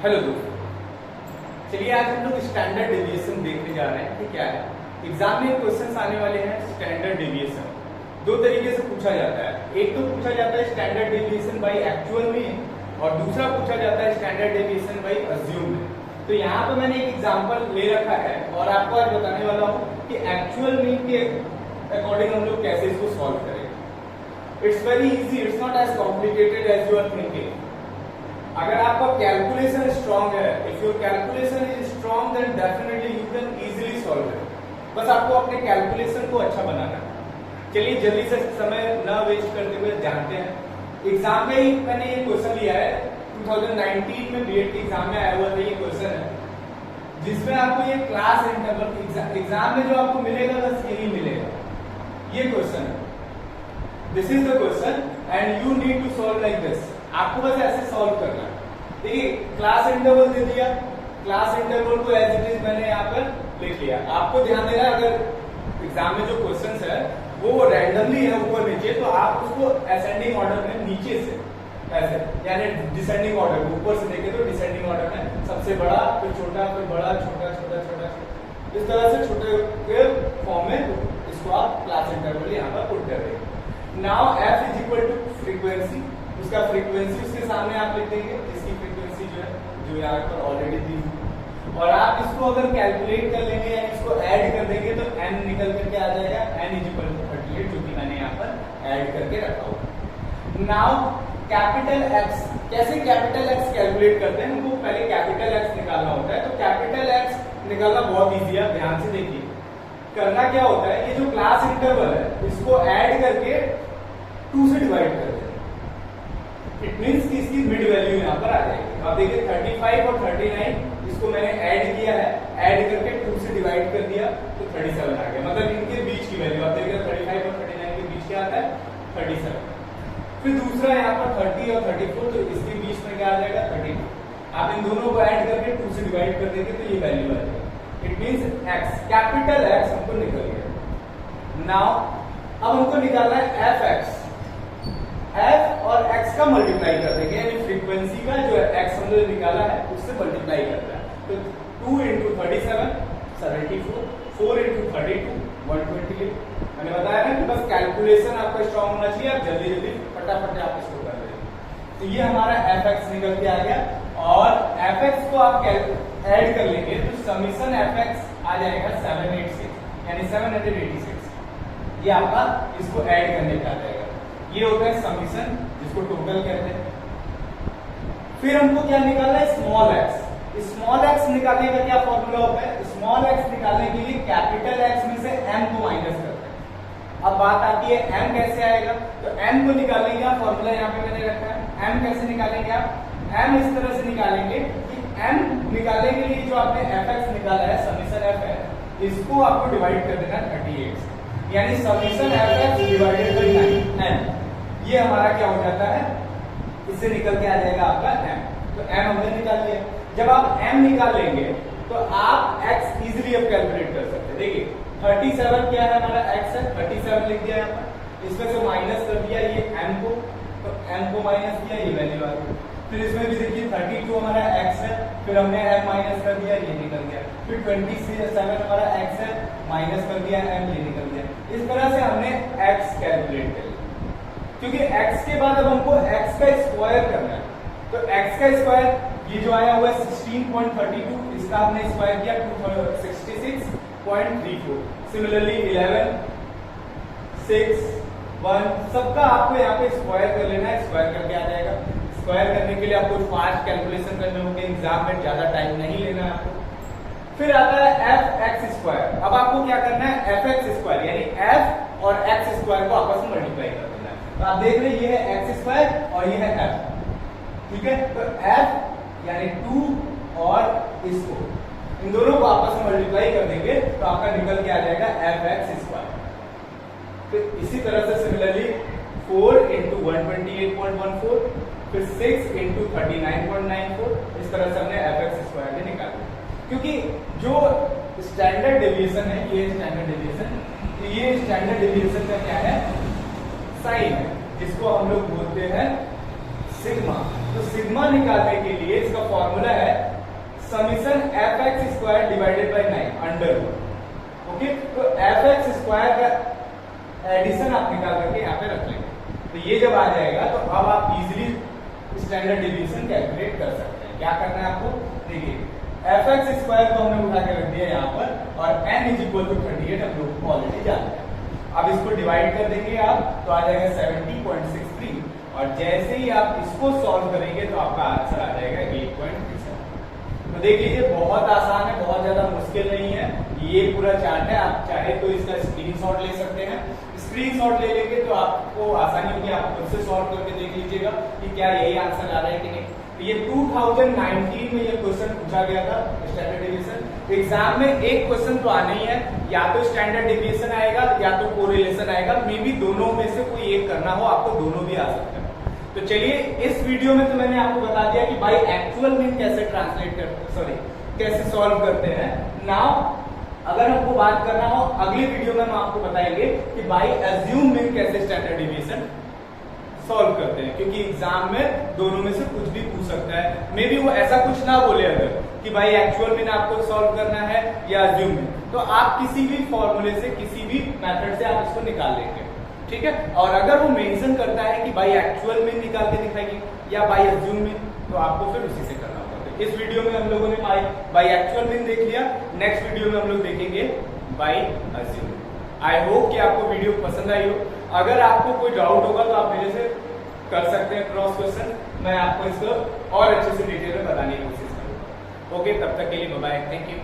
Hello दोस्तों, चलिए आज हम लोग स्टैंडर्ड डेविएशन देखने जा रहे हैं कि क्या है। एग्जाम में क्वेश्चंस आने वाले हैं स्टैंडर्ड डेविएशन। दो तरीके से पूछा जाता है, एक तो पूछा जाता है स्टैंडर्ड डेविएशन बाय एक्चुअल में और दूसरा पूछा जाता है स्टैंडर्ड डेविएशन बाय अज्यूम में। तो यहाँ पे मैंने एक एग्जाम्पल ले रखा है और आपको आज बताने वाला हूँ कि एक्चुअल मीन के अकॉर्डिंग हम लोग कैसे इसको सॉल्व करेंगे। It's very easy, it's not as complicated as you are thinking. अगर आपका कैलकुलेशन स्ट्रांग है, if your calculation is strong then definitely you can easily solve it. बस आपको अपने कैलकुलेशन को अच्छा बनाना है। चलिए जल्दी से समय न वेस्ट करते हुए जानते हैं। एग्जाम में ही मैंने ये क्वेश्चन लिया है, 2019 में बीएड के एग्जाम में आया हुआ था ये क्वेश्चन है, जिसमें आपको ये क्लास इंटरवल एग्जाम में जो आपको मिलेगा बस यही मिलेगा, ये क्वेश्चन है। This is the question and you need to solve like this. आपको बस ऐसे सॉल्व करना है। देखिए क्लास इंटरवल दे दिया, क्लास इंटरवल को एज इट इज मैंने यहाँ पर लिख लिया। आपको ध्यान देना, अगर एग्जाम में जो क्वेश्चंस है वो रैंडमली है ऊपर नीचे, तो आप उसको असेंडिंग ऑर्डर में नीचे से ऐसे, यानी डिसेंडिंग ऑर्डर ऊपर से देखे तो डिसेंडिंग ऑर्डर में सबसे बड़ा फिर छोटा फिर बड़ा छोटा छोटा छोटा, इस तरह से छोटे के फॉर्म में इसको आप क्लास इंटरवल यहाँ पर पुट कर देंगे। Now f is equal to frequency, उसका फ्रीक्वेंसी उसके सामने आप लिख देंगे, जिसकी फ्रीक्वेंसी जो है जो यहाँ पर ऑलरेडी दी, और आप इसको अगर कैलकुलेट कर लेंगे या इसको ऐड कर देंगे तो n निकल करके आ जाएगा, n इज इक्वल टू 38, जो कि मैंने यहाँ पर ऐड करके रखा हुआ। नाउ कैपिटल X, कैसे कैपिटल X कैलकुलेट करते हैं, हमको पहले कैपिटल X निकालना होता है। तो कैपिटल X निकालना बहुत ईजी है, ध्यान से देखिए। करना क्या होता है, ये जो क्लास इंटरवल है इसको ऐड करके 2 से डिवाइड कर दें। इट मींस कि इसकी मिड वैल्यू यहाँ पर आ जाएगी। आप देखिए 35 और 39 इसको मैंने ऐड किया है, ऐड करके 2 से डिवाइड कर दिया तो 37 आ गया। मतलब इनके बीच की वैल्यू आप देखिए 35 और 39 के बीच क्या आता है 37। फिर दूसरा यहाँ पर 30 और 34, तो इसके बीच में क्या आ जाएगा 32। आप इन दोनों को ऐड करके 2 से डिवाइड कर देंगे तो ये वैल्यू आ जाएगी। It means x, capital X हमको निकल गया। नाउ अब हमको निकालना है fx, f और x का मल्टीप्लाई कर देंगे, यानी फ्रीक्वेंसी का जो x हमने निकाला है उससे मल्टीप्लाई करना है। तो 2 into 37 74, 4 into 32 128। मैंने बताया ना कि बस कैलकुलेशन आपका स्ट्रांग होना चाहिए, आप जल्दी जल्दी फटाफट आप इसको कर देंगे। तो ये हमारा fx निकल के आ गया, और fx को आप ऐड कर लेंगे तो समीशन fx आ जाएगा 786, यानी 786। ये आपका इसको ऐड करने का आ जाएगा। ये होता है समीशन, जिसको टोटल कहते हैं। फिर हमको क्या निकालना है, स्मॉल x। स्मॉल x निकालने का क्या फॉर्मूला होता है, स्मॉल x निकालने के लिए कैपिटल X में से m को माइनस करते हैं। अब बात आती है m कैसे आएगा, तो m को निकालने का फॉर्मूला यहाँ पे मैंने रखा है। m कैसे निकालेंगे आप, m इस तरह से निकालेंगे कि m निकालने के लिए जो आपने fx निकाला है समीशन f है, इसको आपको डिवाइड कर देना 38 से, यानी summation fx divided by 9n। ये हमारा क्या हो जाता है, इससे निकल के आ जाएगा आपका m। तो m हमने निकाल लिया। जब आप m निकाल लेंगे तो आप x इजीली अब कैलकुलेट कर सकते हैं। देखिए 37 क्या है हमारा x है, 37 लिख दिया यहाँ पर, इसमें से माइनस कर दिया ये m को, तो m को माइनस किया, ये वैल्यू आ गई। फिर इसमें भी देखिए 32 हमारा x है, फिर हमने m माइनस कर दिया, ये निकल गया। फिर 27 हमारा x है, माइनस कर दिया m, ये निकल गया। इस तरह से हमने x कैलकुलेट कर लिया। क्योंकि x के बाद अब हमको x का स्क्वायर करना है, तो x का स्क्वायर ये जो आया हुआ है 16.32, इसका हमने स्क्वायर किया 266.34। सिमिलरली 11, 6, 1 सबका आपको यहाँ पे स्क्वायर कर लेना है, स्क्वायर करके आ जाएगा। स्क्वायर करने के लिए आपको फास्ट कैलकुलेशन करने होंगे, एग्जाम में ज्यादा टाइम नहीं लेना है आपको। फिर आता है fx स्क्वायर। अब आपको क्या करना है, fx स्क्वायर यानी f और x स्क्वायर को आपस में मल्टीप्लाई कर देना है। तो आप देख रहे हैं ये है x स्क्वायर और ये है f, ठीक है। तो f यानी 2 और इसको इन दोनों को आपस में मल्टीप्लाई कर देंगे तो आपका निकल के आ जाएगा fx स्क्वायर। तो इसी तरह से सिमिलरली 4 into 128.14, फिर 6 into 39.94, इस तरह से हमने fx स्क्वायर भी निकाला। क्योंकि जो स्टैंडर्ड डेविएशन है, ये स्टैंडर्ड डेविएशन, तो ये स्टैंडर्ड डेविएशन का क्या है, साइन है, जिसको हम लोग बोलते हैं सिग्मा। तो सिग्मा निकालने के लिए इसका फॉर्मूला है summation fx² divided by 9 under root. Okay, तो fx² का एडिशन आप निकाल करके यहाँ पे रख लेंगे। तो ये जब आ जाएगा तो अब आप इजीली स्टैंडर्ड डिवीजन कैलकुलेट कर सकते हैं। क्या करना है आपको, देखिए fx² को हमने उठा के रख दिया यहाँ पर और n = 38 हम लोग को ऑलरेडी जानते हैं। अब इसको डिवाइड कर देंगे आप तो आ जाएगा 70.63 और जैसे ही आप इसको सॉल्व करेंगे तो आपका आंसर आ जाएगा 8.37। तो देख लीजिए बहुत आसान है, बहुत ज्यादा मुश्किल नहीं है। ये पूरा चार्ट है, आप चाहे तो इसका स्क्रीनशॉट ले सकते हैं। स्क्रीनशॉट ले लेंगे तो आपको आसानी होगी, आप खुद से सॉल्व करके देख लीजिएगा कि क्या यही आंसर आ रहा है कि नहीं। तो ये 2019 में ये क्वेश्चन पूछा गया था स्टैंडर्ड डिवीजन। एग्जाम में एक क्वेश्चन तो आना ही है, या तो स्टैंडर्ड डिवीजन आएगा या तो कोरिलेशन आएगा, मे बी दोनों में से कोई एक करना हो, आपको दोनों भी आ सकते हैं। तो चलिए इस वीडियो में तो मैंने आपको बता दिया कि भाई एक्चुअल मीन कैसे कैसे सॉल्व करते हैं। नाउ अगर आपको बात करना हो अगली वीडियो में हम आपको बताएंगे कि भाई अज्यूम मीन कैसे स्टैंडर्ड डिवीजन सॉल्व करते हैं, क्योंकि एग्जाम में दोनों में से कुछ भी पूछ सकता है। मे बी वो ऐसा कुछ ना बोले अगर कि भाई एक्चुअल मीन आपको सॉल्व करना है या अज्यूम मीन, तो आप किसी भी फॉर्मूले से किसी भी मेथड से आप इसको निकाल लेंगे, ठीक है। और अगर वो मेंशन करता है कि भाई एक्चुअल मीन निकाल के दिखाएगी या बाय अज्यूम मीन, तो आपको फिर उसी से करना होगा। तो इस वीडियो में हम लोगों ने बाय एक्चुअल मीन देख लिया, नेक्स्ट वीडियो में हम लोग देखेंगे बाय अज्यूम। आई होप कि आपको वीडियो पसंद आई हो। अगर आपको कोई डाउट होगा तो आप मेरे से कर सकते हैं क्रॉस क्वेश्चन, मैं आपको इसको और अच्छे से डिटेल में बताने की कोशिश करूंगा। ओके, तब तक के लिए बाय बाय, थैंक यू।